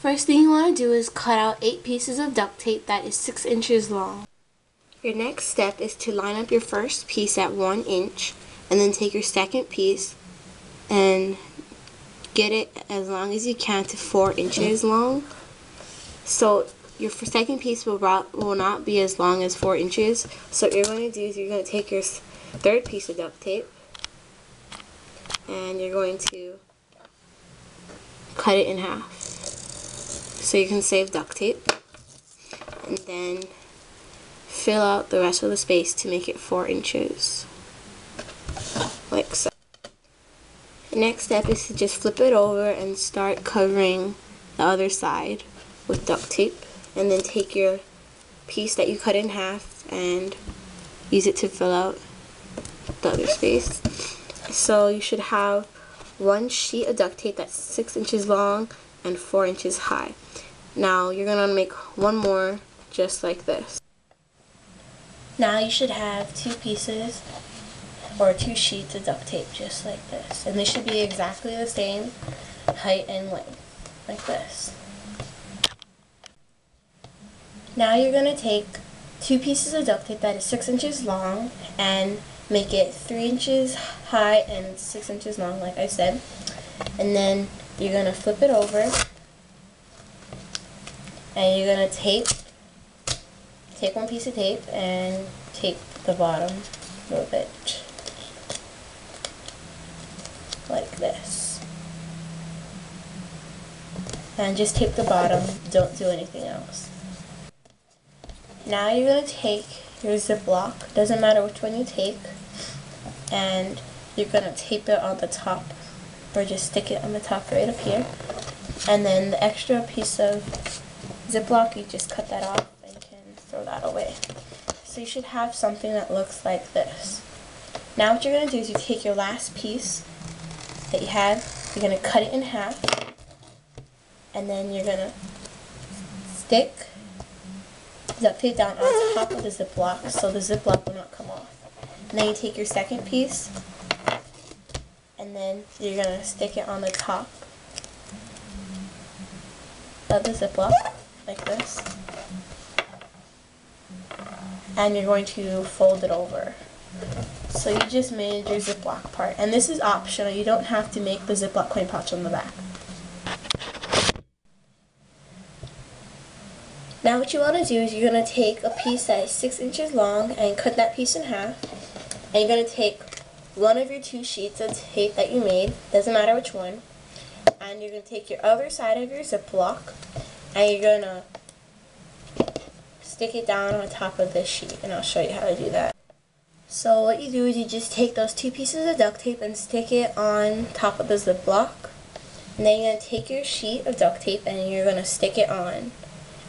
First thing you want to do is cut out 8 pieces of duct tape that is 6 inches long. Your next step is to line up your first piece at 1 inch and then take your second piece and get it as long as you can to 4 inches long. So your second piece will not be as long as 4 inches. So what you're going to do is you're going to take your third piece of duct tape and you're going to cut it in half so you can save duct tape, and then fill out the rest of the space to make it 4 inches like so. The next step is to just flip it over and start covering the other side with duct tape, and then take your piece that you cut in half and use it to fill out the other space. So you should have one sheet of duct tape that's 6 inches long and 4 inches high. Now you're going to make one more just like this. Now you should have 2 pieces or 2 sheets of duct tape just like this, and they should be exactly the same height and length like this. Now you're going to take 2 pieces of duct tape that is 6 inches long and make it 3 inches high and 6 inches long like I said, and then you're going to flip it over and you're going to take one piece of tape and tape the bottom a little bit like this, and just tape the bottom, don't do anything else. Now you're going to take your Ziploc, doesn't matter which one you take, and you're going to tape it on the top, or just stick it on the top right up here, and then the extra piece of Ziploc, you just cut that off and can throw that away. So you should have something that looks like this. Now what you're going to do is you take your last piece that you had, you're going to cut it in half, and then you're going to stick duct tape down on top of the Ziploc so the Ziploc will not come off. And then you take your second piece and then you're going to stick it on the top of the Ziploc like this, and you're going to fold it over. So you just made your Ziploc part, and this is optional, you don't have to make the Ziploc coin pouch on the back. Now what you want to do is you're going to take a piece that is 6 inches long and cut that piece in half, and you're going to take one of your 2 sheets of tape that you made, doesn't matter which one, and you're going to take your other side of your Ziploc and you're going to stick it down on top of this sheet, and I'll show you how to do that. So what you do is you just take those 2 pieces of duct tape and stick it on top of the Ziploc, and then you're going to take your sheet of duct tape and you're going to stick it on.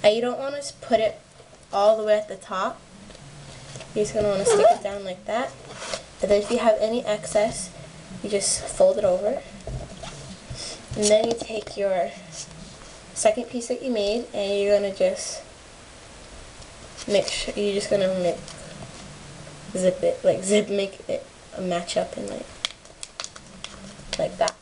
And you don't want to put it all the way at the top. You're just going to want to stick it down like that. And then if you have any excess, you just fold it over. And then you take your second piece that you made and you're going to just make sure, you're just going to make it match up and like that.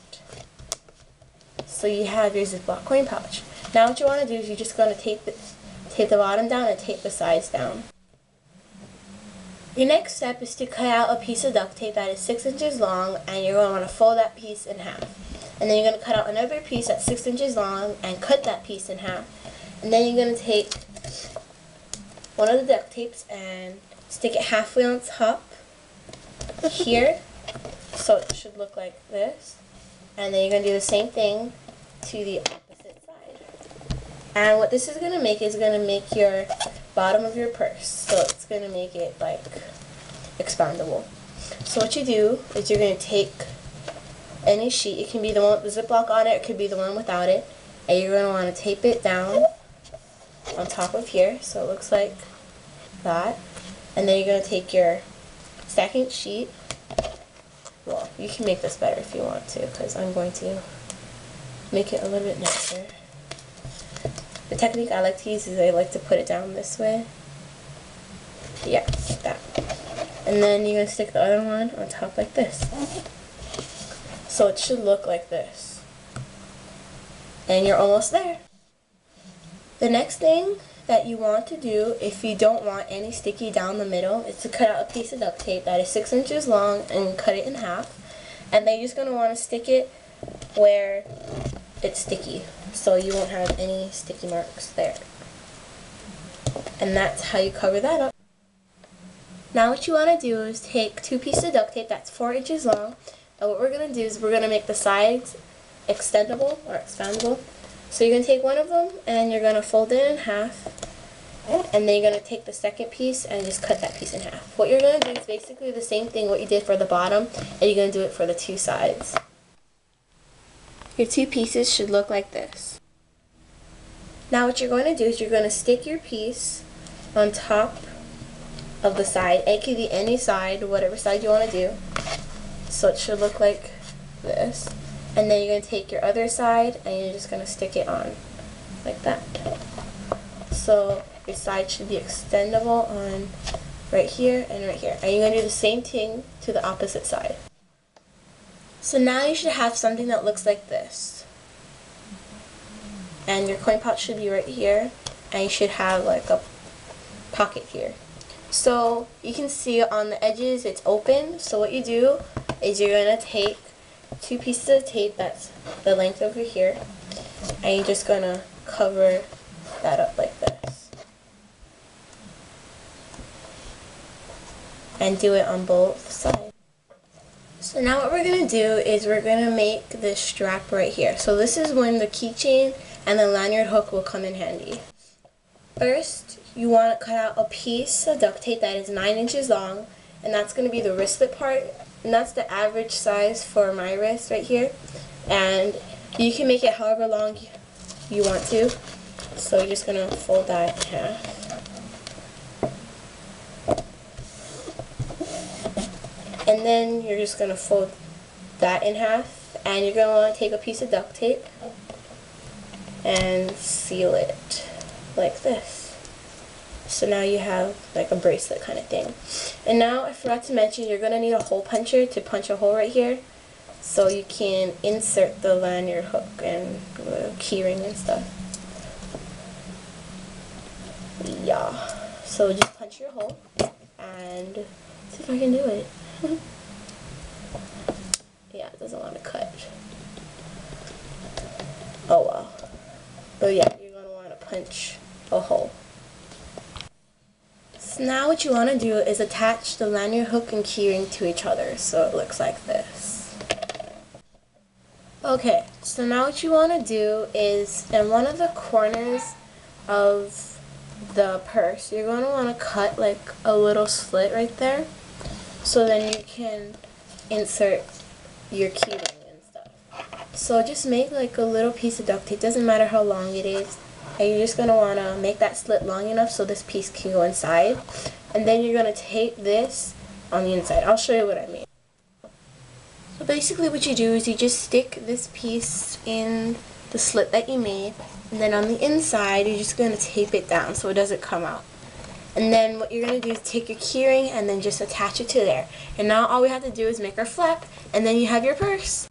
So you have your Ziploc coin pouch. Now what you want to do is you're just going to tape the bottom down and tape the sides down. Your next step is to cut out a piece of duct tape that is 6 inches long, and you're going to want to fold that piece in half. And then you're going to cut out another piece that's 6 inches long and cut that piece in half. And then you're going to take one of the duct tapes and stick it halfway on top here, so it should look like this. And then you're going to do the same thing to the opposite side. And what this is going to make is going to make your bottom of your purse, so it's going to make it like expandable. So what you do is you're going to take any sheet, it can be the one with the Ziploc on it, it could be the one without it, and you're going to want to tape it down on top of here so it looks like that. And then you're going to take your second sheet. Well, you can make this better if you want to, because I'm going to make it a little bit nicer. The technique I like to use is I like to put it down this way. Yeah, like that. And then you're going to stick the other one on top like this. So it should look like this. And you're almost there. The next thing that you want to do, if you don't want any sticky down the middle, is to cut out a piece of duct tape that is 6 inches long and cut it in half. And then you're just going to want to stick it where it's sticky, so you won't have any sticky marks there. And that's how you cover that up. Now what you want to do is take 2 pieces of duct tape that's 4 inches long, and what we're going to do is we're going to make the sides extendable or expandable. So you're going to take one of them and you're going to fold it in half, and then you're going to take the second piece and just cut that piece in half. What you're going to do is basically the same thing what you did for the bottom, and you're going to do it for the 2 sides. Your 2 pieces should look like this. Now what you're going to do is you're going to stick your piece on top of the side. It could be any side, whatever side you want to do. So it should look like this. And then you're going to take your other side and you're just going to stick it on like that. So your side should be extendable on right here and right here. And you're going to do the same thing to the opposite side. So now you should have something that looks like this. And your coin pouch should be right here, and you should have like a pocket here. So you can see on the edges it's open. So what you do is you're going to take 2 pieces of tape that's the length over here, and you're just going to cover that up like this. And do it on both sides. So now what we're going to do is we're going to make this strap right here. So this is when the keychain and the lanyard hook will come in handy. First, you want to cut out a piece of duct tape that is 9 inches long, and that's going to be the wristlet part, and that's the average size for my wrist right here. And you can make it however long you want to. So you're just going to fold that in half. And then you're just going to fold that in half, and you're going to want to take a piece of duct tape and seal it like this. So now you have like a bracelet kind of thing. And now I forgot to mention, you're going to need a hole puncher to punch a hole right here so you can insert the lanyard hook and the key ring and stuff. Yeah. So just punch your hole and see if I can do it. Yeah, it doesn't want to cut. Oh well. But yeah, you're going to want to punch a hole. So now what you want to do is attach the lanyard hook and keyring to each other so it looks like this. Okay, so now what you want to do is in one of the corners of the purse, you're going to want to cut like a little slit right there, so then you can insert your keyring and stuff. So just make like a little piece of duct tape, doesn't matter how long it is, and you're just going to want to make that slit long enough so this piece can go inside. And then you're going to tape this on the inside. I'll show you what I mean. So basically what you do is you just stick this piece in the slit that you made, and then on the inside you're just going to tape it down so it doesn't come out. And then what you're going to do is take your keyring and then just attach it to there. And now all we have to do is make our flap, and then you have your purse.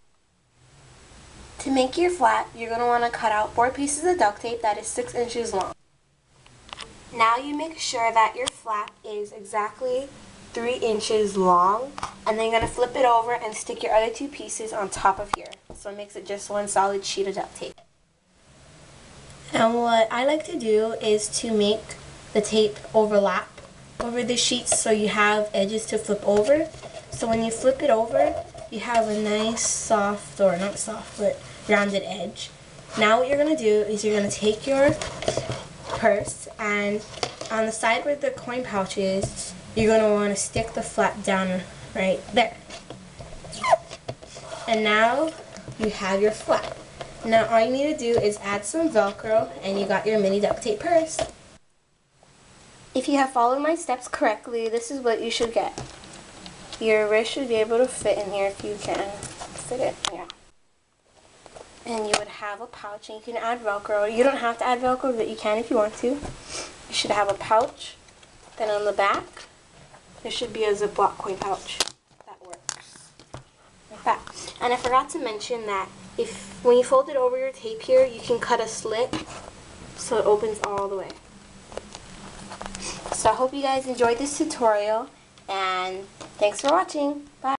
To make your flap, you're going to want to cut out 4 pieces of duct tape that is 6 inches long. Now you make sure that your flap is exactly 3 inches long, and then you're going to flip it over and stick your other 2 pieces on top of here. So it makes it just one solid sheet of duct tape. And what I like to do is to make the tape overlap over the sheets so you have edges to flip over. So when you flip it over, you have a nice soft, or not soft, but rounded edge. Now what you're going to do is you're going to take your purse, and on the side where the coin pouch is, you're going to want to stick the flap down right there. And now you have your flap. Now all you need to do is add some Velcro, and you got your mini duct tape purse. If you have followed my steps correctly, this is what you should get. Your wrist should be able to fit in here if you can fit it, yeah. And you would have a pouch, and you can add Velcro. You don't have to add Velcro, but you can if you want to. You should have a pouch. Then on the back, there should be a Ziploc coin pouch. That works. Like that. And I forgot to mention that when you fold it over your tape here, you can cut a slit so it opens all the way. So I hope you guys enjoyed this tutorial, and thanks for watching. Bye.